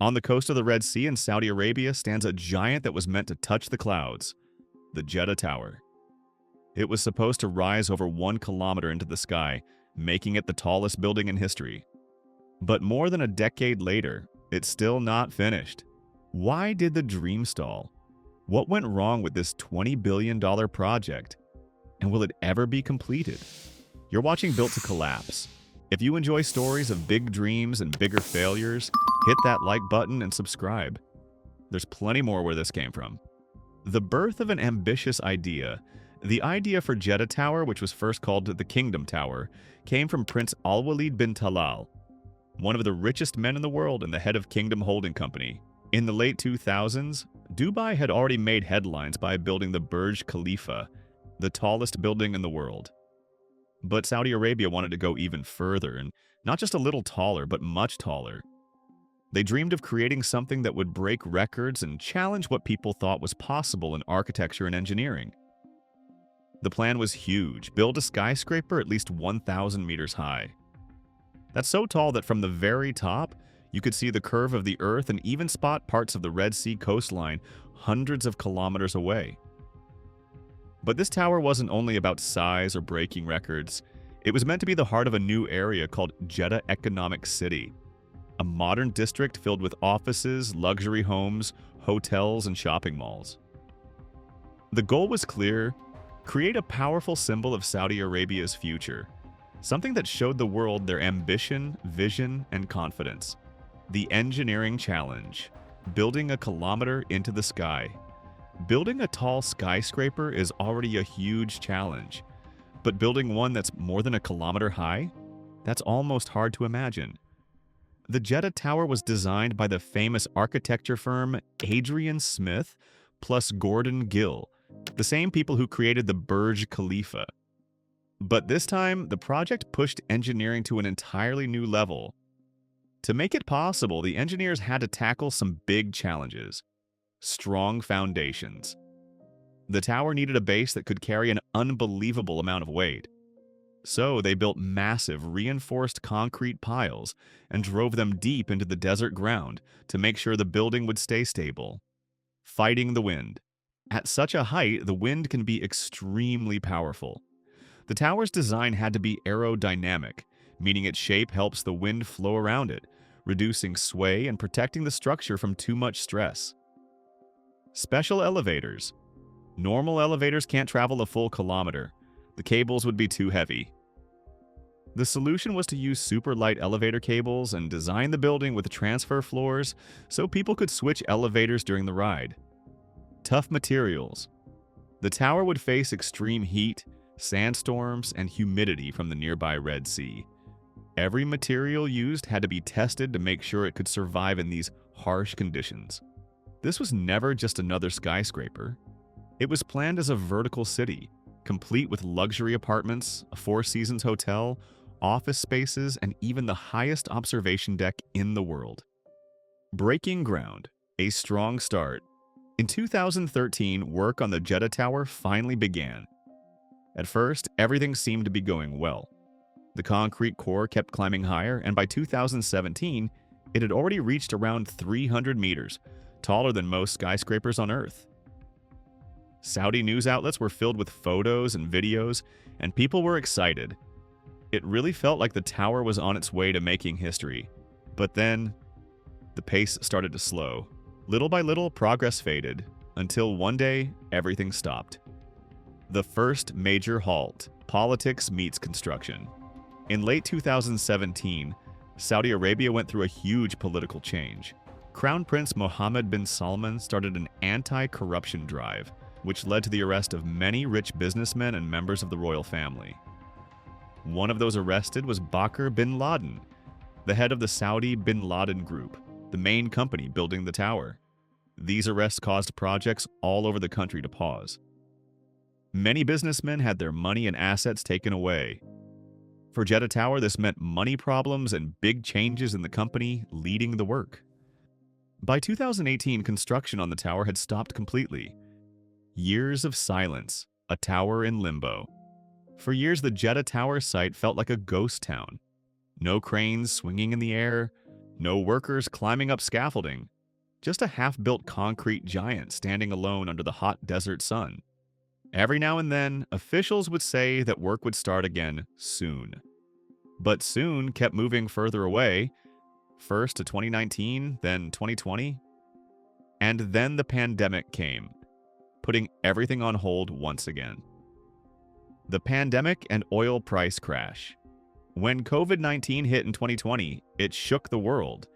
On the coast of the Red Sea in Saudi Arabia stands a giant that was meant to touch the clouds, the Jeddah Tower. It was supposed to rise over 1 kilometer into the sky, making it the tallest building in history. But more than a decade later, it's still not finished. Why did the dream stall? What went wrong with this $20 billion project? And will it ever be completed? You're watching Built to Collapse. If you enjoy stories of big dreams and bigger failures, hit that like button and subscribe. There's plenty more where this came from. The birth of an ambitious idea. The idea for Jeddah Tower, which was first called the Kingdom Tower, came from Prince Al-Walid bin Talal, one of the richest men in the world and the head of Kingdom Holding Company. In the late 2000s, Dubai had already made headlines by building the Burj Khalifa, the tallest building in the world. But Saudi Arabia wanted to go even further, and not just a little taller, but much taller. They dreamed of creating something that would break records and challenge what people thought was possible in architecture and engineering. The plan was huge: build a skyscraper at least 1,000 meters high. That's so tall that from the very top, you could see the curve of the Earth and even spot parts of the Red Sea coastline hundreds of kilometers away. But this tower wasn't only about size or breaking records. It was meant to be the heart of a new area called Jeddah Economic City, a modern district filled with offices, luxury homes, hotels, and shopping malls. The goal was clear: create a powerful symbol of Saudi Arabia's future, something that showed the world their ambition, vision, and confidence. The engineering challenge: building a kilometer into the sky. Building a tall skyscraper is already a huge challenge, but building one that's more than a kilometer high? That's almost hard to imagine. The Jeddah Tower was designed by the famous architecture firm Adrian Smith plus Gordon Gill, the same people who created the Burj Khalifa. But this time, the project pushed engineering to an entirely new level. To make it possible, the engineers had to tackle some big challenges. Strong foundations. The tower needed a base that could carry an unbelievable amount of weight. So they built massive reinforced concrete piles and drove them deep into the desert ground to make sure the building would stay stable. Fighting the wind. At such a height, the wind can be extremely powerful. The tower's design had to be aerodynamic, meaning its shape helps the wind flow around it, reducing sway and protecting the structure from too much stress. Special elevators. Normal elevators can't travel a full kilometer. The cables would be too heavy. The solution was to use super light elevator cables and design the building with transfer floors so people could switch elevators during the ride. Tough materials. The tower would face extreme heat, sandstorms, and humidity from the nearby Red Sea. Every material used had to be tested to make sure it could survive in these harsh conditions. This was never just another skyscraper. It was planned as a vertical city, complete with luxury apartments, a Four Seasons hotel, office spaces, and even the highest observation deck in the world. Breaking ground. A strong start. In 2013, work on the Jeddah Tower finally began. At first, everything seemed to be going well. The concrete core kept climbing higher, and by 2017, it had already reached around 300 meters, taller than most skyscrapers on Earth. Saudi news outlets were filled with photos and videos, and people were excited. It really felt like the tower was on its way to making history. But then, the pace started to slow. Little by little, progress faded, until one day, everything stopped. The first major halt: politics meets construction. In late 2017, Saudi Arabia went through a huge political change. Crown Prince Mohammed bin Salman started an anti-corruption drive, which led to the arrest of many rich businessmen and members of the royal family. One of those arrested was Bakr bin Laden, the head of the Saudi bin Laden Group, the main company building the tower. These arrests caused projects all over the country to pause. Many businessmen had their money and assets taken away. For Jeddah Tower, this meant money problems and big changes in the company leading the work. By 2018, construction on the tower had stopped completely. Years of silence, a tower in limbo. For years, the Jeddah Tower site felt like a ghost town. No cranes swinging in the air, No workers climbing up scaffolding, just a half-built concrete giant standing alone under the hot desert sun. Every now and then, officials would say that work would start again soon. But soon kept moving further away, first to 2019, then 2020, and then the pandemic came, putting everything on hold once again. The pandemic and oil price crash. When COVID-19 hit in 2020, it shook the world,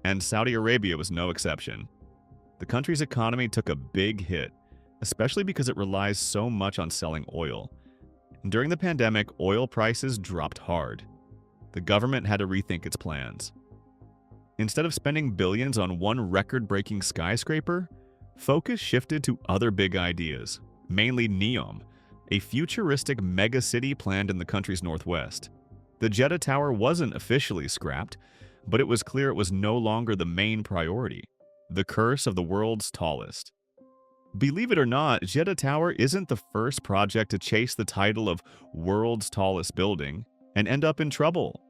and Saudi Arabia was no exception. The country's economy took a big hit, especially because it relies so much on selling oil. During the pandemic, oil prices dropped hard. The government had to rethink its plans. Instead of spending billions on one record-breaking skyscraper, focus shifted to other big ideas, mainly NEOM, a futuristic mega-city planned in the country's northwest. The Jeddah Tower wasn't officially scrapped, but it was clear it was no longer the main priority, the curse of the world's tallest. Believe it or not, Jeddah Tower isn't the first project to chase the title of world's tallest building and end up in trouble.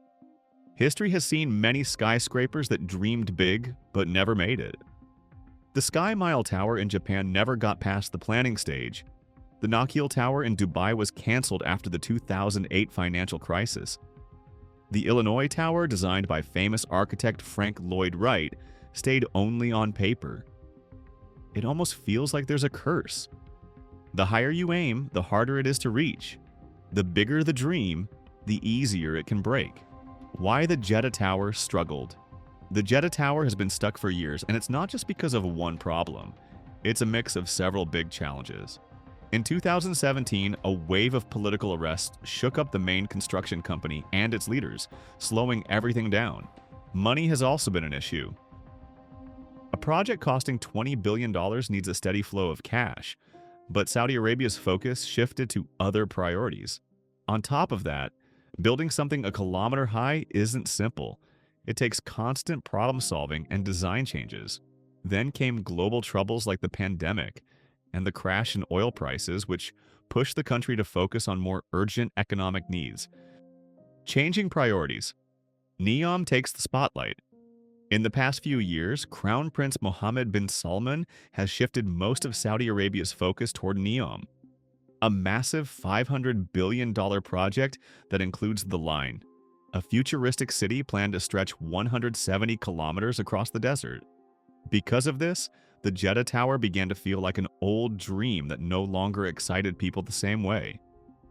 History has seen many skyscrapers that dreamed big but never made it. The Sky Mile Tower in Japan never got past the planning stage. The Nakheel Tower in Dubai was canceled after the 2008 financial crisis. The Illinois Tower, designed by famous architect Frank Lloyd Wright, stayed only on paper. It almost feels like there's a curse. The higher you aim, the harder it is to reach. The bigger the dream, the easier it can break. Why the Jeddah Tower struggled. The Jeddah Tower has been stuck for years, and it's not just because of one problem. It's a mix of several big challenges. In 2017, a wave of political arrests shook up the main construction company and its leaders, slowing everything down. Money has also been an issue. A project costing $20 billion needs a steady flow of cash, but Saudi Arabia's focus shifted to other priorities. On top of that, building something a kilometer high isn't simple. It takes constant problem-solving and design changes. Then came global troubles like the pandemic and the crash in oil prices, which pushed the country to focus on more urgent economic needs. Changing priorities. NEOM takes the spotlight. In the past few years, Crown Prince Mohammed bin Salman has shifted most of Saudi Arabia's focus toward NEOM, a massive $500 billion project that includes The Line, a futuristic city planned to stretch 170 kilometers across the desert. Because of this, the Jeddah Tower began to feel like an old dream that no longer excited people the same way.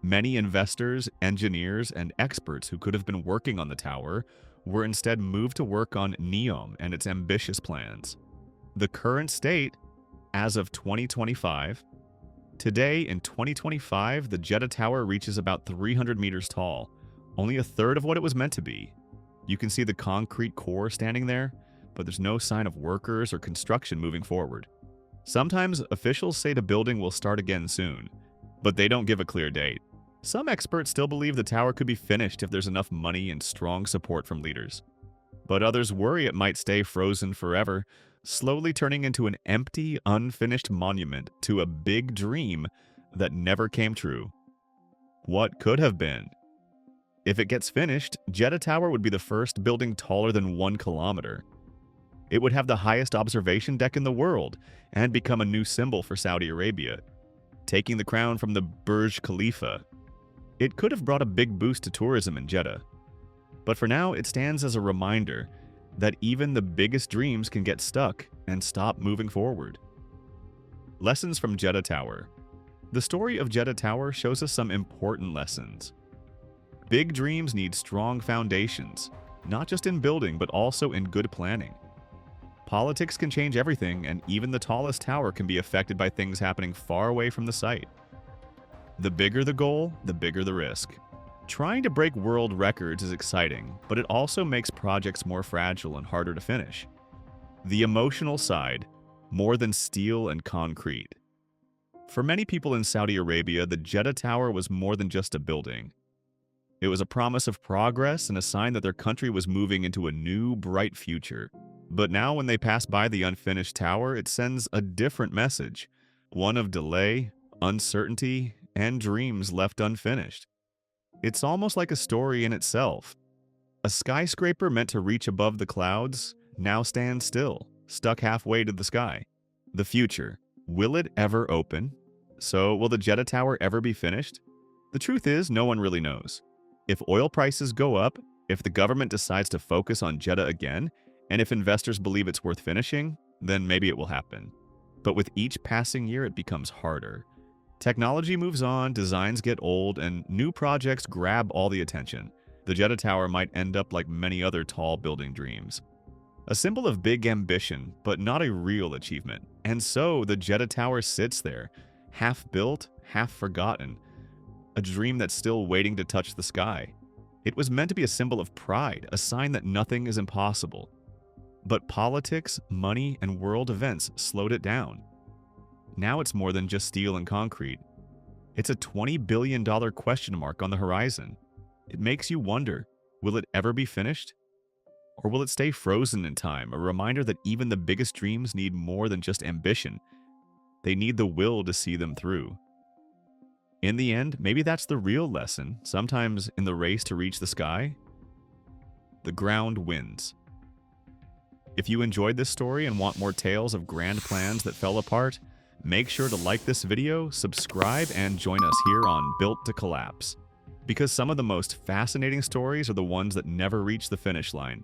Many investors, engineers, and experts who could have been working on the tower were instead moved to work on NEOM and its ambitious plans. The current state, as of 2025, today in 2025, the Jeddah Tower reaches about 300 meters tall, only a third of what it was meant to be. You can see the concrete core standing there, but there's no sign of workers or construction moving forward. Sometimes officials say the building will start again soon, but they don't give a clear date. Some experts still believe the tower could be finished if there's enough money and strong support from leaders. But others worry it might stay frozen forever, slowly turning into an empty, unfinished monument to a big dream that never came true. What could have been? If it gets finished, Jeddah Tower would be the first building taller than 1 kilometer. It would have the highest observation deck in the world and become a new symbol for Saudi Arabia, taking the crown from the Burj Khalifa. It could have brought a big boost to tourism in Jeddah. But for now, it stands as a reminder that even the biggest dreams can get stuck and stop moving forward. Lessons from Jeddah Tower. The story of Jeddah Tower shows us some important lessons. Big dreams need strong foundations, not just in building but also in good planning. Politics can change everything, and even the tallest tower can be affected by things happening far away from the site. The bigger the goal, the bigger the risk. Trying to break world records is exciting, but it also makes projects more fragile and harder to finish. The emotional side, more than steel and concrete. For many people in Saudi Arabia, the Jeddah Tower was more than just a building. It was a promise of progress and a sign that their country was moving into a new, bright future. But now when they pass by the unfinished tower, it sends a different message, one of delay, uncertainty, and dreams left unfinished. It's almost like a story in itself. A skyscraper meant to reach above the clouds now stands still, stuck halfway to the sky. The future. Will it ever open? So, will the Jeddah Tower ever be finished? The truth is, no one really knows. If oil prices go up, if the government decides to focus on Jeddah again, and if investors believe it's worth finishing, then maybe it will happen. But with each passing year, it becomes harder. Technology moves on, designs get old, and new projects grab all the attention. The Jeddah Tower might end up like many other tall building dreams. A symbol of big ambition, but not a real achievement. And so the Jeddah Tower sits there, half built, half forgotten. A dream that's still waiting to touch the sky. It was meant to be a symbol of pride, a sign that nothing is impossible. But politics, money, and world events slowed it down. Now it's more than just steel and concrete. It's a $20 billion question mark on the horizon. It makes you wonder, will it ever be finished? Or will it stay frozen in time, a reminder that even the biggest dreams need more than just ambition? They need the will to see them through. In the end, maybe that's the real lesson. Sometimes in the race to reach the sky, the ground wins. If you enjoyed this story and want more tales of grand plans that fell apart, make sure to like this video, subscribe, and join us here on Built to Collapse. Because some of the most fascinating stories are the ones that never reach the finish line.